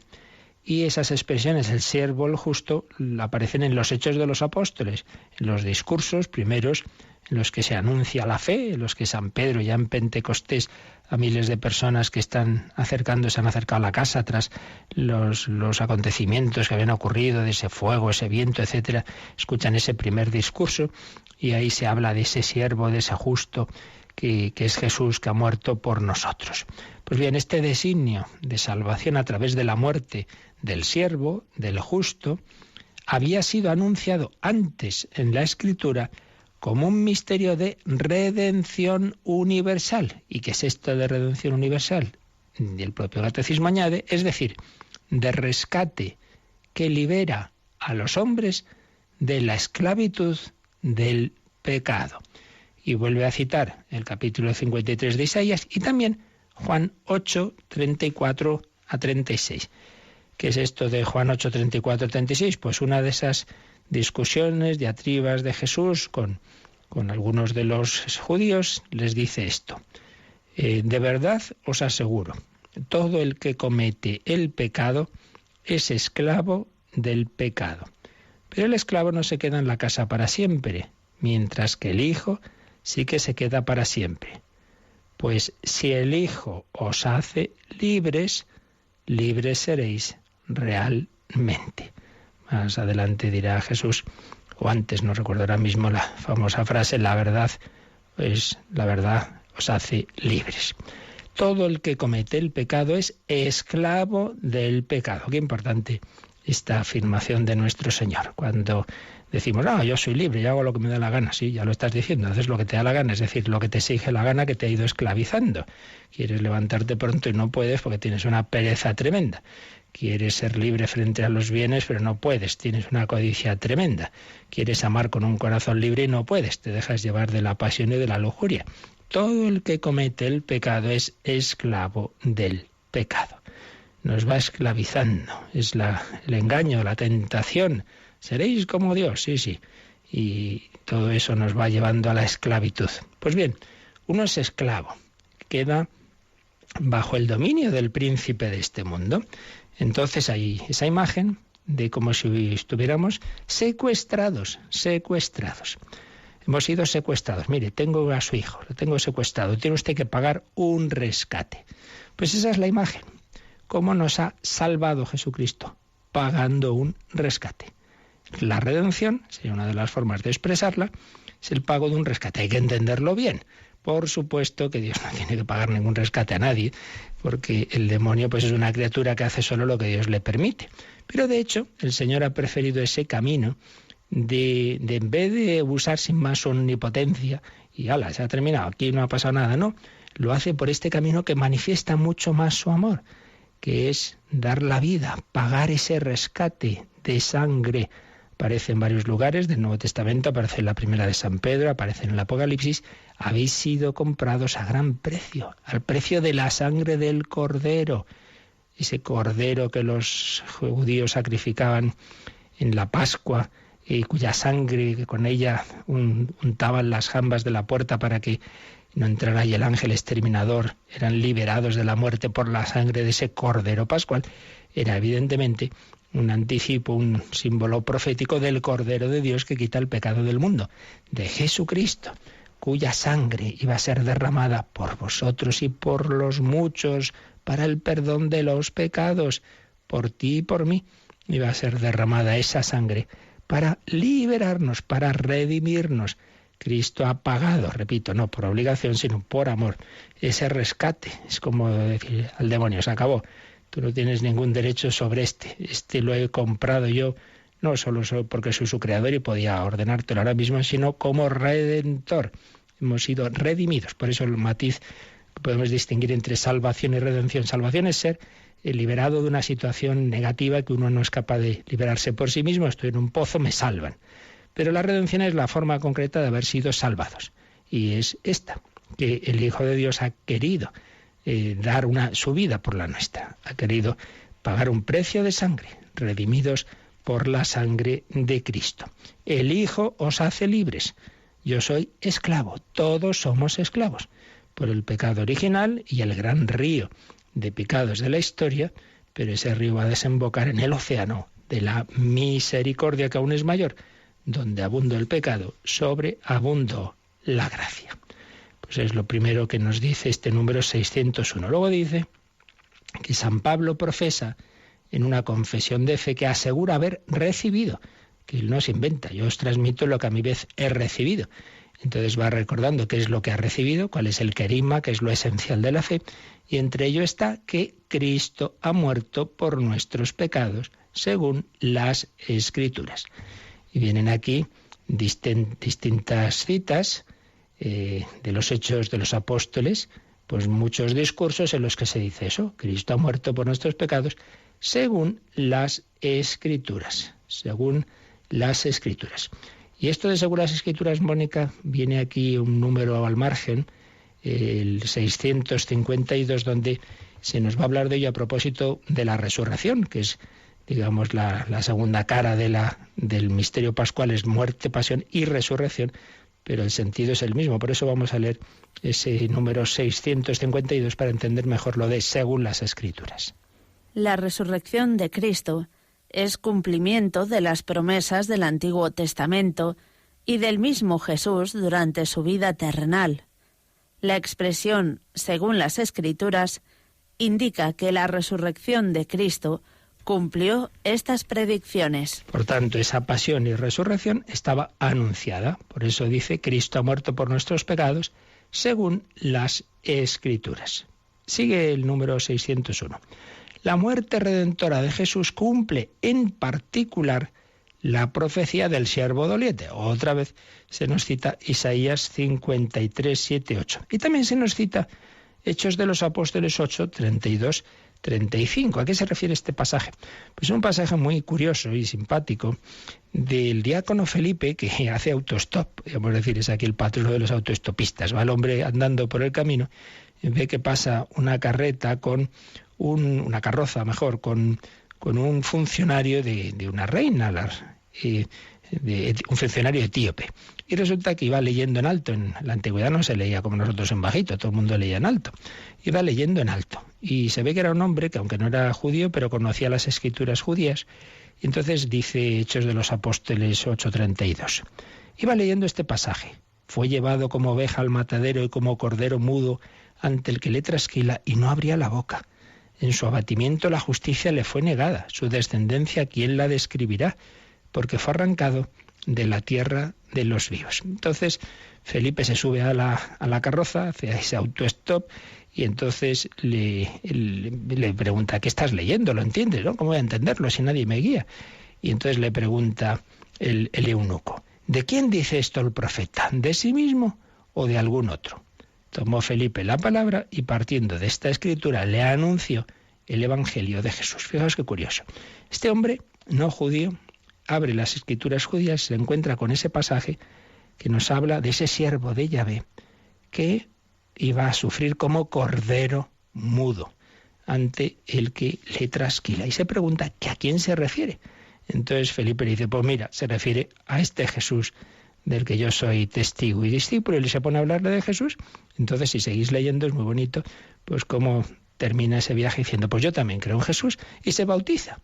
Y esas expresiones, el siervo, el justo, aparecen en los Hechos de los Apóstoles, en los discursos primeros en los que se anuncia la fe, en los que San Pedro ya en Pentecostés a miles de personas que están acercando, se han acercado a la casa tras los acontecimientos que habían ocurrido, de ese fuego, ese viento, etcétera, escuchan ese primer discurso y ahí se habla de ese siervo, de ese justo, que es Jesús, que ha muerto por nosotros. Pues bien, este designio de salvación a través de la muerte del siervo, del justo, había sido anunciado antes en la Escritura como un misterio de redención universal. ¿Y qué es esto de redención universal? Y el propio Catecismo añade, es decir, de rescate que libera a los hombres de la esclavitud del pecado. Y vuelve a citar el capítulo 53 de Isaías y también Juan 8, 34 a 36. ¿Qué es esto de Juan 8, 34 a 36? Pues una de esas discusiones, diatribas de Jesús con algunos de los judíos, les dice esto. De verdad os aseguro, todo el que comete el pecado es esclavo del pecado. Pero el esclavo no se queda en la casa para siempre, mientras que el Hijo sí que se queda para siempre. Pues si el Hijo os hace libres, libres seréis realmente. Más adelante dirá Jesús, o antes, no recuerdo ahora mismo la famosa frase, la verdad os hace libres. Todo el que comete el pecado es esclavo del pecado. Qué importante esta afirmación de nuestro Señor. Cuando decimos, yo soy libre, yo hago lo que me da la gana. Sí, ya lo estás diciendo, haces lo que te da la gana, es decir, lo que te exige la gana que te ha ido esclavizando. Quieres levantarte pronto y no puedes porque tienes una pereza tremenda. Quieres ser libre frente a los bienes, pero no puedes, tienes una codicia tremenda. Quieres amar con un corazón libre y no puedes, te dejas llevar de la pasión y de la lujuria. Todo el que comete el pecado es esclavo del pecado. Nos va esclavizando, es el engaño, la tentación. Seréis como Dios, sí. Y todo eso nos va llevando a la esclavitud. Pues bien, uno es esclavo, queda bajo el dominio del príncipe de este mundo. Entonces hay esa imagen de como si estuviéramos secuestrados. Hemos sido secuestrados. Mire, tengo a su hijo, lo tengo secuestrado, tiene usted que pagar un rescate. Pues esa es la imagen. ¿Cómo nos ha salvado Jesucristo? Pagando un rescate. La redención, sería una de las formas de expresarla, es el pago de un rescate. Hay que entenderlo bien. Por supuesto que Dios no tiene que pagar ningún rescate a nadie, porque el demonio pues es una criatura que hace solo lo que Dios le permite. Pero de hecho, el Señor ha preferido ese camino de en vez de usar sin más su omnipotencia y ¡hala! Se ha terminado, aquí no ha pasado nada, no. Lo hace por este camino que manifiesta mucho más su amor, que es dar la vida, pagar ese rescate de sangre. Aparece en varios lugares del Nuevo Testamento, aparece en la primera de San Pedro, aparece en el Apocalipsis. Habéis sido comprados a gran precio, al precio de la sangre del Cordero. Ese Cordero que los judíos sacrificaban en la Pascua y cuya sangre, que con ella untaban las jambas de la puerta para que no entrara ahí el ángel exterminador, eran liberados de la muerte por la sangre de ese Cordero pascual. Era evidentemente un anticipo, un símbolo profético del Cordero de Dios que quita el pecado del mundo, de Jesucristo, cuya sangre iba a ser derramada por vosotros y por los muchos para el perdón de los pecados. Por ti y por mí iba a ser derramada esa sangre para liberarnos, para redimirnos. Cristo ha pagado, repito, no por obligación, sino por amor, ese rescate. Es como decir al demonio, se acabó. Tú no tienes ningún derecho sobre este lo he comprado yo, no solo porque soy su creador y podía ordenártelo ahora mismo, sino como redentor. Hemos sido redimidos. Por eso el matiz que podemos distinguir entre salvación y redención. Salvación es ser liberado de una situación negativa que uno no es capaz de liberarse por sí mismo. Estoy en un pozo, me salvan. Pero la redención es la forma concreta de haber sido salvados. Y es esta, que el Hijo de Dios ha querido dar su vida por la nuestra. Ha querido pagar un precio de sangre, redimidos por la sangre de Cristo. El Hijo os hace libres. Yo soy esclavo, todos somos esclavos por el pecado original y el gran río de pecados de la historia, pero ese río va a desembocar en el océano de la misericordia, que aún es mayor. Donde abundó el pecado, sobreabundó la gracia. Pues es lo primero que nos dice este número 601. Luego dice que San Pablo profesa en una confesión de fe que asegura haber recibido, que él no se inventa, yo os transmito lo que a mi vez he recibido. Entonces va recordando qué es lo que ha recibido, cuál es el querigma, que es lo esencial de la fe, y entre ello está que Cristo ha muerto por nuestros pecados, según las Escrituras. Y vienen aquí distintas citas de los Hechos de los Apóstoles, pues muchos discursos en los que se dice eso, Cristo ha muerto por nuestros pecados, según las Escrituras, según las Escrituras. Y esto de según las Escrituras, Mónica, viene aquí un número al margen, el 652, donde se nos va a hablar de ello a propósito de la resurrección, que es, digamos, la segunda cara del misterio pascual, es muerte, pasión y resurrección, pero el sentido es el mismo. Por eso vamos a leer ese número 652 para entender mejor lo de según las Escrituras. La resurrección de Cristo es cumplimiento de las promesas del Antiguo Testamento y del mismo Jesús durante su vida terrenal. La expresión según las Escrituras indica que la resurrección de Cristo cumplió estas predicciones. Por tanto, esa pasión y resurrección estaba anunciada. Por eso dice, Cristo ha muerto por nuestros pecados, según las Escrituras. Sigue el número 601. La muerte redentora de Jesús cumple en particular la profecía del siervo doliente. Otra vez se nos cita Isaías 53, 7, 8. Y también se nos cita Hechos de los Apóstoles 8, 32, 35. ¿A qué se refiere este pasaje? Pues un pasaje muy curioso y simpático del diácono Felipe, que hace autostop, podemos decir, es aquí el patrono de los autoestopistas. Va el hombre andando por el camino y ve que pasa una carreta con una carroza, mejor, con un funcionario de una reina. Y un funcionario etíope. Y resulta que iba leyendo en alto. En la antigüedad no se leía como nosotros en bajito, todo el mundo leía en alto. Iba leyendo en alto. Y se ve que era un hombre que, aunque no era judío, pero conocía las escrituras judías. Y entonces dice Hechos de los Apóstoles 8:32. Iba leyendo este pasaje. Fue llevado como oveja al matadero y como cordero mudo ante el que le trasquila y no abría la boca. En su abatimiento la justicia le fue negada. Su descendencia, ¿quién la describirá? Porque fue arrancado de la tierra de los vivos. Entonces Felipe se sube a la carroza, hace ese autostop y entonces le pregunta, ¿qué estás leyendo? ¿Lo entiendes? ¿No? ¿Cómo voy a entenderlo si nadie me guía? Y entonces le pregunta el eunuco, ¿de quién dice esto el profeta? ¿De sí mismo o de algún otro? Tomó Felipe la palabra y partiendo de esta escritura le anunció el Evangelio de Jesús. Fijaos qué curioso. Este hombre no judío abre las escrituras judías y se encuentra con ese pasaje que nos habla de ese siervo de Yahvé que iba a sufrir como cordero mudo ante el que le trasquila. Y se pregunta ¿que a quién se refiere? Entonces Felipe le dice, pues mira, se refiere a este Jesús del que yo soy testigo y discípulo, y se pone a hablarle de Jesús. Entonces, si seguís leyendo, es muy bonito, pues cómo termina ese viaje diciendo, pues yo también creo en Jesús, y se bautiza.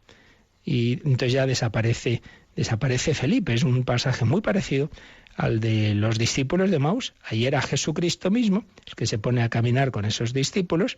Y entonces ya desaparece Felipe. Es un pasaje muy parecido al de los discípulos de Maús. Ahí era Jesucristo mismo, el que se pone a caminar con esos discípulos,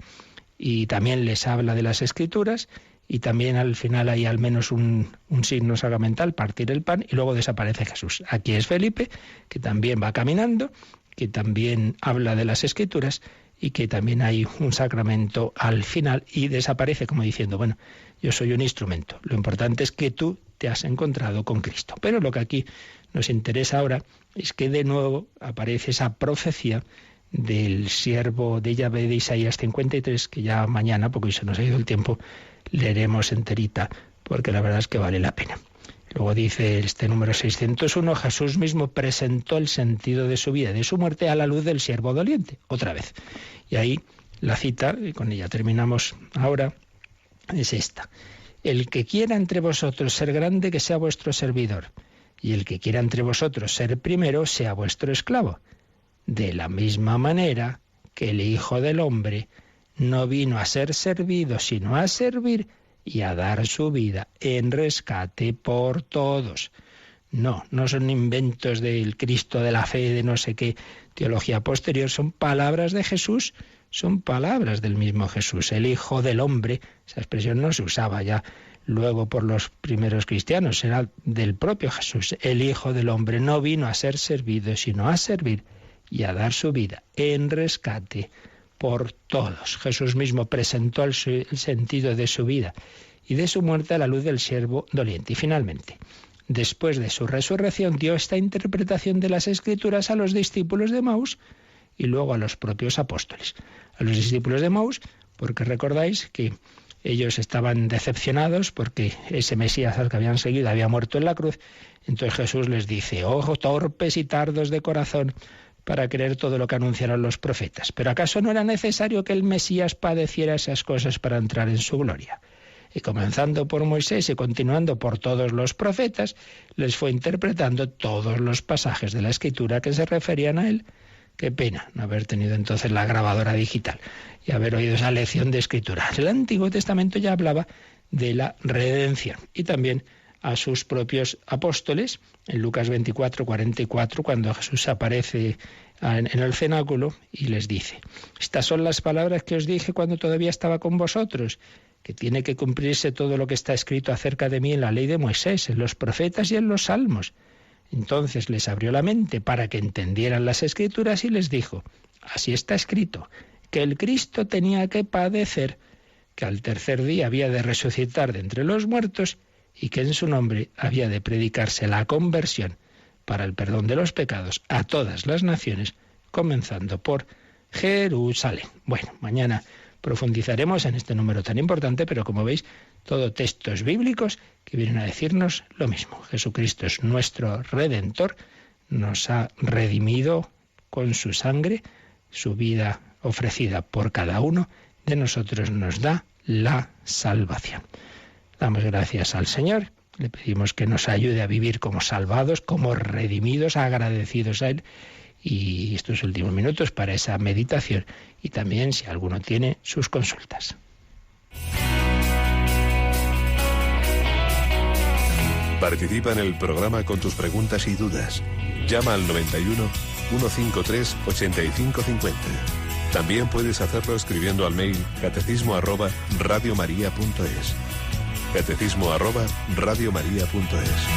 y también les habla de las Escrituras, y también al final hay al menos un signo sacramental, partir el pan, y luego desaparece Jesús. Aquí es Felipe, que también va caminando, que también habla de las Escrituras, y que también hay un sacramento al final, y desaparece como diciendo, bueno, yo soy un instrumento, lo importante es que tú te has encontrado con Cristo. Pero lo que aquí nos interesa ahora es que de nuevo aparece esa profecía del siervo de Yahvé de Isaías 53, que ya mañana, porque hoy se nos ha ido el tiempo, leeremos enterita, porque la verdad es que vale la pena. Luego dice este número 601, Jesús mismo presentó el sentido de su vida y de su muerte a la luz del siervo doliente, otra vez. Y ahí la cita, y con ella terminamos ahora, es esta. El que quiera entre vosotros ser grande, que sea vuestro servidor, y el que quiera entre vosotros ser primero, sea vuestro esclavo. De la misma manera que el Hijo del Hombre no vino a ser servido, sino a servir y a dar su vida en rescate por todos. No son inventos del Cristo de la fe, de no sé qué teología posterior, son palabras de Jesús, son palabras del mismo Jesús. El Hijo del Hombre, esa expresión no se usaba ya luego por los primeros cristianos, era del propio Jesús. El Hijo del Hombre no vino a ser servido, sino a servir y a dar su vida en rescate por todos. Jesús mismo presentó el sentido de su vida y de su muerte a la luz del siervo doliente. Y finalmente, después de su resurrección, dio esta interpretación de las Escrituras a los discípulos de Maús y luego a los propios apóstoles. A los discípulos de Maús, porque recordáis que ellos estaban decepcionados porque ese Mesías al que habían seguido había muerto en la cruz. Entonces Jesús les dice, ojo, torpes y tardos de corazón, para creer todo lo que anunciaron los profetas. ¿Pero acaso no era necesario que el Mesías padeciera esas cosas para entrar en su gloria? Y comenzando por Moisés y continuando por todos los profetas, les fue interpretando todos los pasajes de la Escritura que se referían a él. Qué pena no haber tenido entonces la grabadora digital y haber oído esa lección de Escritura. El Antiguo Testamento ya hablaba de la redención y también a sus propios apóstoles, en Lucas 24:44, cuando Jesús aparece en el cenáculo y les dice, estas son las palabras que os dije cuando todavía estaba con vosotros, que tiene que cumplirse todo lo que está escrito acerca de mí en la ley de Moisés, en los profetas y en los salmos. Entonces les abrió la mente para que entendieran las Escrituras y les dijo, así está escrito, que el Cristo tenía que padecer, que al tercer día había de resucitar de entre los muertos y que en su nombre había de predicarse la conversión para el perdón de los pecados a todas las naciones, comenzando por Jerusalén. Bueno, mañana profundizaremos en este número tan importante, pero como veis, todo textos bíblicos que vienen a decirnos lo mismo. Jesucristo es nuestro Redentor, nos ha redimido con su sangre, su vida ofrecida por cada uno de nosotros nos da la salvación. Damos gracias al Señor Le pedimos que nos ayude a vivir como salvados, como redimidos, agradecidos a Él. Y estos últimos minutos para esa meditación. Y también, si alguno tiene, sus consultas. Participa en el programa con tus preguntas y dudas. Llama al 91 153 8550. También puedes hacerlo escribiendo al mail catecismo@radiomaria.es. catecismo@radiomaria.es.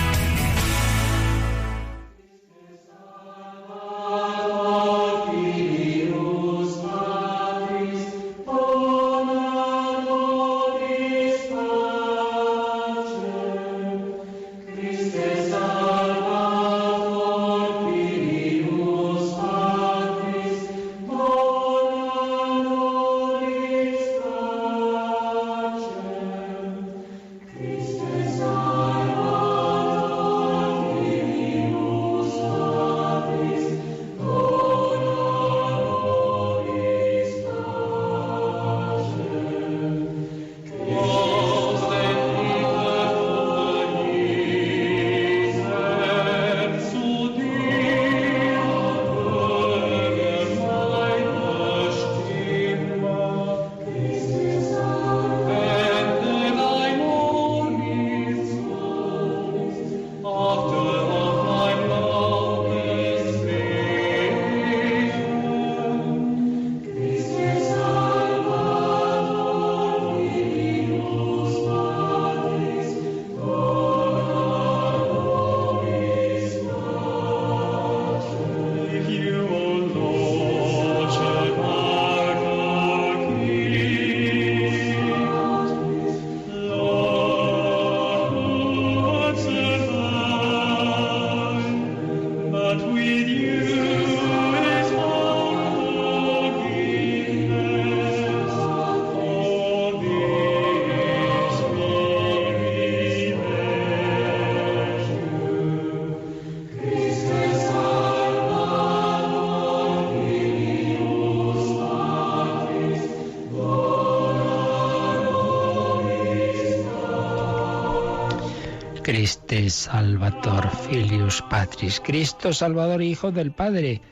Christe Salvator Filius Patris, Cristo Salvador, Hijo del Padre.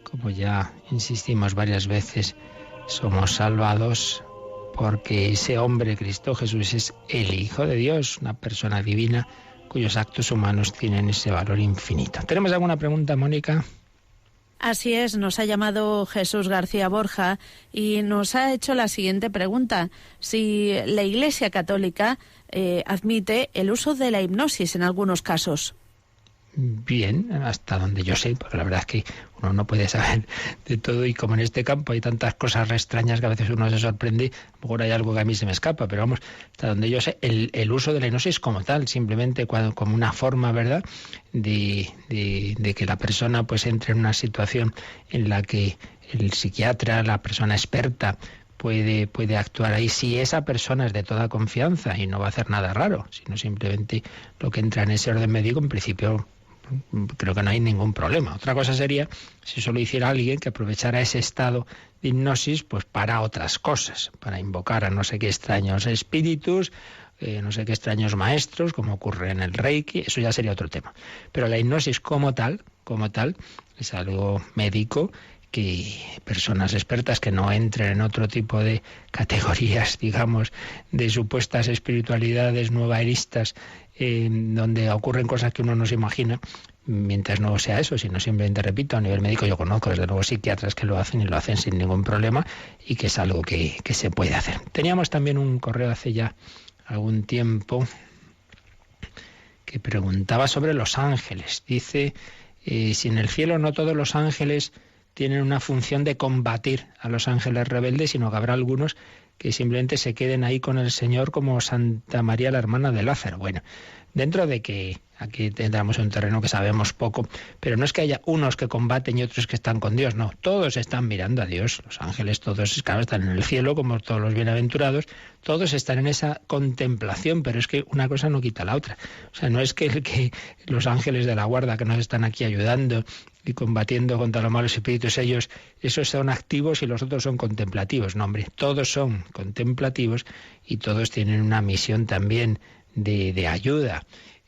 Como ya insistimos varias veces, somos salvados porque ese hombre, Cristo Jesús, es el Hijo de Dios, una persona divina cuyos actos humanos tienen ese valor infinito. ¿Tenemos alguna pregunta, Mónica? Así es, nos ha llamado Jesús García Borja y nos ha hecho la siguiente pregunta: si la Iglesia Católica admite el uso de la hipnosis en algunos casos. Bien, hasta donde yo sé, porque la verdad es que uno no puede saber de todo, y como en este campo hay tantas cosas extrañas que a veces uno se sorprende, a lo mejor hay algo que a mí se me escapa, pero vamos, hasta donde yo sé, el uso de la hipnosis como tal, simplemente como una forma, ¿verdad?, de que la persona pues entre en una situación en la que el psiquiatra, la persona experta, puede actuar ahí, si esa persona es de toda confianza y no va a hacer nada raro, sino simplemente lo que entra en ese orden médico, en principio creo que no hay ningún problema. Otra cosa sería si solo hiciera alguien que aprovechara ese estado de hipnosis pues para otras cosas, para invocar a no sé qué extraños espíritus, no sé qué extraños maestros, como ocurre en el Reiki. Eso ya sería otro tema. Pero la hipnosis como tal, es algo médico, que personas expertas que no entren en otro tipo de categorías, digamos, de supuestas espiritualidades nuevaeristas, donde ocurren cosas que uno no se imagina, mientras no sea eso, sino simplemente, repito, a nivel médico yo conozco desde luego psiquiatras que lo hacen y lo hacen sin ningún problema, y que es algo que se puede hacer. Teníamos también un correo hace ya algún tiempo que preguntaba sobre los ángeles. Dice, si en el cielo no todos los ángeles tienen una función de combatir a los ángeles rebeldes, sino que habrá algunos que simplemente se queden ahí con el Señor, como Santa María, la hermana de Lázaro. Bueno, dentro de que aquí tendremos un terreno que sabemos poco, pero no es que haya unos que combaten y otros que están con Dios, no, todos están mirando a Dios. Los ángeles todos, claro, están en el cielo, como todos los bienaventurados, todos están en esa contemplación, pero es que una cosa no quita la otra. O sea, no es que los ángeles de la guarda que nos están aquí ayudando y combatiendo contra los malos espíritus, esos son activos y los otros son contemplativos. No, hombre, todos son contemplativos y todos tienen una misión también de ayuda.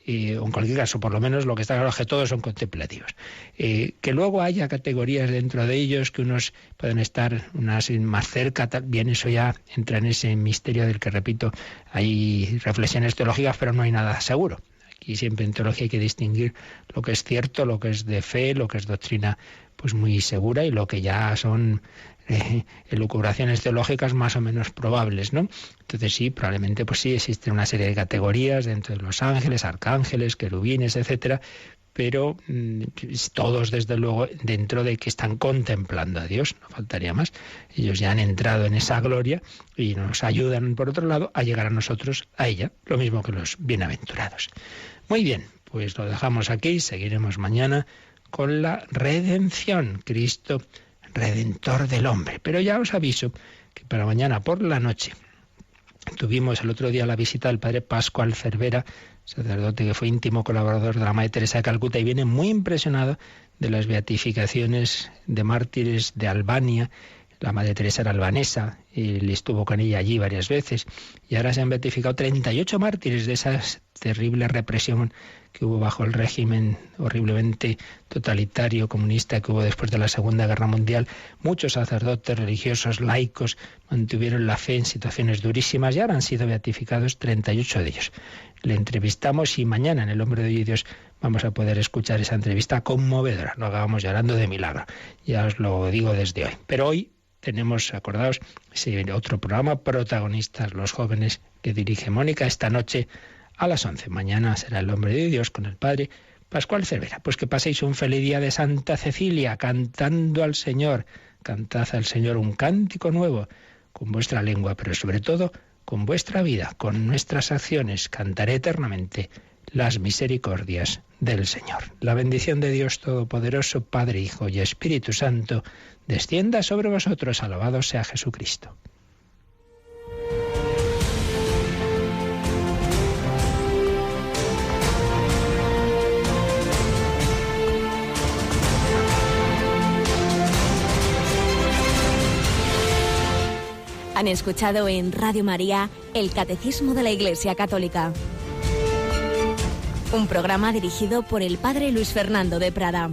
O en cualquier caso, por lo menos lo que está claro es que todos son contemplativos. Que luego haya categorías dentro de ellos, que unos pueden estar unas más cerca, bien, eso ya entra en ese misterio del que, repito, hay reflexiones teológicas, pero no hay nada seguro. Aquí siempre en teología hay que distinguir lo que es cierto, lo que es de fe, lo que es doctrina pues muy segura y lo que ya son elucubraciones teológicas más o menos probables, ¿no? Entonces sí, probablemente pues sí existe una serie de categorías dentro de los ángeles, arcángeles, querubines, etcétera, pero todos desde luego dentro de que están contemplando a Dios, no faltaría más. Ellos ya han entrado en esa gloria y nos ayudan por otro lado a llegar a nosotros a ella, lo mismo que los bienaventurados. Muy bien, pues lo dejamos aquí, seguiremos mañana con la redención, Cristo Redentor del hombre. Pero ya os aviso que para mañana por la noche tuvimos el otro día la visita del padre Pascual Cervera, sacerdote que fue íntimo colaborador de la Madre Teresa de Calcuta y viene muy impresionado de las beatificaciones de mártires de Albania. La Madre Teresa era albanesa y él estuvo con ella allí varias veces y ahora se han beatificado 38 mártires de esa terrible represión que hubo bajo el régimen horriblemente totalitario comunista que hubo después de la Segunda Guerra Mundial. Muchos sacerdotes religiosos, laicos, mantuvieron la fe en situaciones durísimas y ahora han sido beatificados 38 de ellos. Le entrevistamos y mañana en El Hombre de Hoy y Dios vamos a poder escuchar esa entrevista conmovedora. No acabamos llorando de milagro, ya os lo digo desde hoy. Pero hoy tenemos, acordaos, ese otro programa, Protagonistas, los jóvenes, que dirige Mónica esta noche a las 11. Mañana será El Hombre de Dios con el padre Pascual Cervera. Pues que paséis un feliz día de Santa Cecilia, cantando al Señor. Cantad al Señor un cántico nuevo, con vuestra lengua, pero sobre todo con vuestra vida, con nuestras acciones. Cantaré eternamente las misericordias del Señor. La bendición de Dios Todopoderoso, Padre, Hijo y Espíritu Santo, descienda sobre vosotros. Alabado sea Jesucristo. Han escuchado en Radio María el Catecismo de la Iglesia Católica, un programa dirigido por el Padre Luis Fernando de Prada.